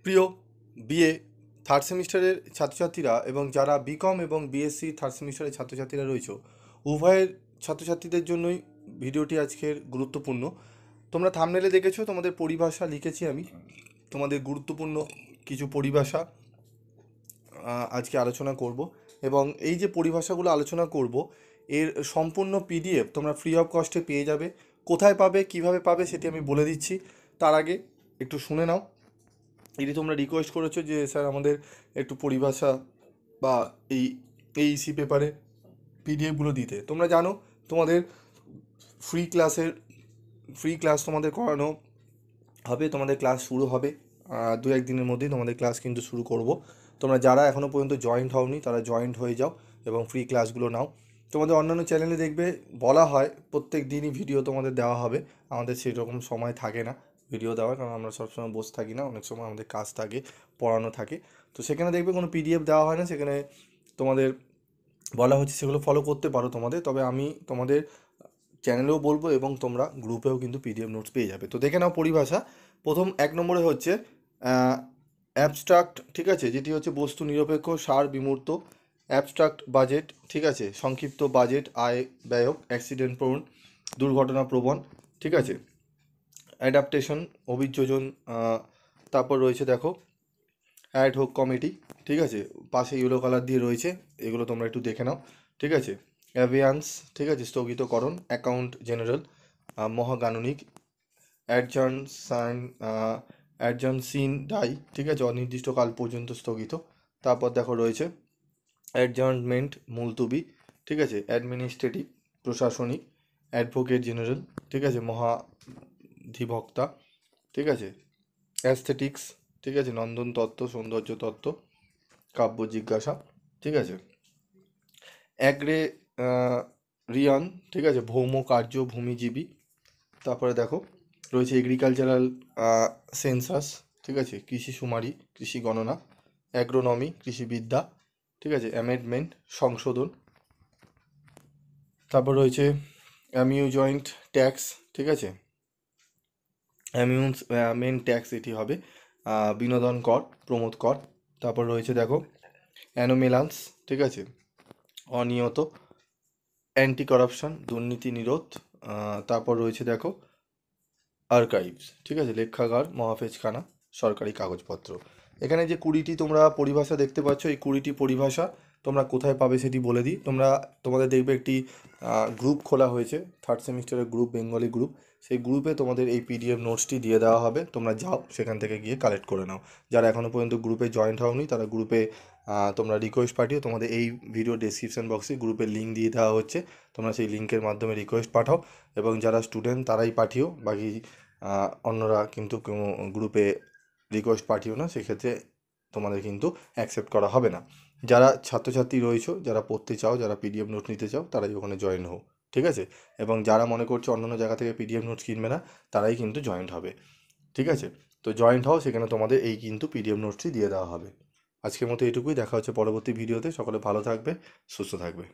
প্রিয় BA third সেমিস্টারের ছাত্রছাত্রীরা এবং যারা বিকম এবং বিএসসি থার্ড সেমিস্টারের ছাত্রছাত্রীরা রয়েছে, উভয়ের ছাত্রছাত্রীদের জন্যই ভিডিওটি আজকের গুরুত্বপূর্ণ। তোমরা থাম্বনেলে দেখেছো তোমাদের পরিভাষা লিখেছি আমি, তোমাদের গুরুত্বপূর্ণ কিছু পরিভাষা আজকে আলোচনা করব। এবং এই যে পরিভাষাগুলো আলোচনা করব, এর সম্পূর্ণ পিডিএফ তোমরা ফ্রি অফ কস্টে পেয়ে যাবে। কোথায় পাবে, কিভাবে পাবে সেটি আমি বলে দিচ্ছি। তার আগে একটু শুনে নাও। এটি তোমরা রিকোয়েস্ট করেছো যে স্যার আমাদের একটু পরিভাষা বা এই এইসি পেপারে পিডিএফগুলো দিতে। তোমরা জানো তোমাদের ফ্রি ক্লাস তোমাদের করানো হবে, তোমাদের ক্লাস শুরু হবে দু একদিনের মধ্যেই তোমাদের ক্লাস কিন্তু শুরু করব। তোমরা যারা এখনও পর্যন্ত জয়েন্ট হওনি তারা জয়েন্ট হয়ে যাও এবং ফ্রি ক্লাসগুলো নাও। তোমাদের অন্যান্য চ্যানেলে দেখবে বলা হয় প্রত্যেক দিনই ভিডিও তোমাদের দেওয়া হবে, আমাদের সেই রকম সময় থাকে না ভিডিও দেওয়ার, কারণ আমরা সবসময় বসে থাকি না, অনেক সময় আমাদের কাজ থাকে, পড়ানো থাকে। তো সেখানে দেখবে কোনো পিডিএফ দেওয়া হয় না, সেখানে তোমাদের বলা হচ্ছে সেগুলো ফলো করতে পারো তোমাদের। তবে আমি তোমাদের চ্যানেলেও বলবো এবং তোমরা গ্রুপেও কিন্তু পিডিএফ নোটস পেয়ে যাবে। তো দেখে নাও পরিভাষা। প্রথম 1 নম্বরে হচ্ছে অ্যাবস্ট্রাক্ট, ঠিক আছে, যেটি হচ্ছে বস্তু নিরপেক্ষ সার বিমূর্ত। অ্যাবস্ট্রাক্ট বাজেট, ঠিক আছে, সংক্ষিপ্ত বাজেট, আয় ব্যয়ক, অ্যাক্সিডেন্ট প্রবণ, দুর্ঘটনা প্রবণ, ঠিক আছে। অ্যাডাপ্টেশন, অভিযোজন। তারপর রয়েছে দেখো অ্যাড হোক কমিটি, ঠিক আছে, পাশে ইয়েলো কালার দিয়ে রয়েছে, এগুলো তোমরা একটু দেখে নাও, ঠিক আছে। অ্যাভিয়ান্স, ঠিক আছে, স্থগিতকরণ। অ্যাকাউন্ট জেনারেল, মহাগাণনিক। Adjourn sine, adjourn sine die, ঠিক আছে, অনির্দিষ্টকাল পর্যন্ত স্থগিত। তারপর দেখো রয়েছে অ্যাডজার্নমেন্ট, মুলতুবি, ঠিক আছে। অ্যাডমিনিস্ট্রেটিভ, প্রশাসনিক। অ্যাডভোকেট জেনারেল, ঠিক আছে, মহাধিবক্তা, ঠিক আছে। অ্যাস্থেটিক্স, ঠিক আছে, নন্দন তত্ত্ব, সৌন্দর্য তত্ত্ব। কাব্য জিজ্ঞাসা, ঠিক আছে। রিয়ান, ঠিক আছে, ভৌম কার্য, ভূমিজীবী। তারপরে দেখো রয়েছে এগ্রিকালচারাল সেন্সাস, ঠিক আছে, কৃষি শুমারি, কৃষি গণনা। অ্যাগ্রোনমি, কৃষিবিদ্যা, ঠিক আছে। অ্যামেন্ডমেন্ট, সংশোধন। তারপর রয়েছে অ্যামিউজমেন্ট ট্যাক্স, ঠিক আছে, অ্যামিউজমেন্ট ট্যাক্স এটি হবে। বিনোদন কর, প্রমোদ কর। তারপর রয়েছে দেখো অ্যানোমেলান্স, ঠিক আছে, অনিয়ত। অ্যান্টি করাপশন, দুর্নীতি নিরোধ। তারপর রয়েছে দেখো আর্কাইভস, ঠিক আছে, লেখাগার, মহাফেজখানা, সরকারি কাগজপত্র। এখানে যে 20টি তোমরা পরিভাষা দেখতে পাচ্ছ, এই 20টি পরিভাষা তোমরা কোথায় পাবে সেটি বলে দিই। তোমাদের দেখবে একটি গ্রুপ খোলা হয়েছে, থার্ড সেমিস্টারের গ্রুপ, বেঙ্গলি গ্রুপ। সেই গ্রুপে তোমাদের এই পিডিএফ নোটসটি দিয়ে দেওয়া হবে, তোমরা যাও সেখান থেকে গিয়ে কালেক্ট করে নাও। যারা এখনও পর্যন্ত গ্রুপে জয়েন্ট হওনি তারা গ্রুপে তোমরা রিকোয়েস্ট পাঠিও। তোমাদের এই ভিডিও ডেসক্রিপশন বক্সে গ্রুপের লিঙ্ক দিয়ে দেওয়া হচ্ছে, তোমরা সেই লিঙ্কের মাধ্যমে রিকোয়েস্ট পাঠাও। এবং যারা স্টুডেন্ট তারাই পাঠিও, বাকি অন্যরা কিন্তু কোনো গ্রুপে রিকোয়েস্ট পাঠিও না, সেক্ষেত্রে তোমাদের কিন্তু অ্যাকসেপ্ট করা হবে না। যারা ছাত্রছাত্রী রয়েছো, যারা পড়তে চাও, যারা পিডিএফ নোট নিতে চাও, তারাই ওখানে জয়েন হও, ঠিক আছে। এবং যারা মনে করছো অন্যান্য জায়গা থেকে পিডিএফ নোটস কিনবে না, তারাই কিন্তু জয়েন্ট হবে, ঠিক আছে। তো জয়েন্ট হও, সেখানে তোমাদের এই কিন্তু পিডিএফ নোটসটি দিয়ে দেওয়া হবে। আজকের মতো এটুকুই, দেখা হচ্ছে পরবর্তী ভিডিওতে। সকলে ভালো থাকবে, সুস্থ থাকবে।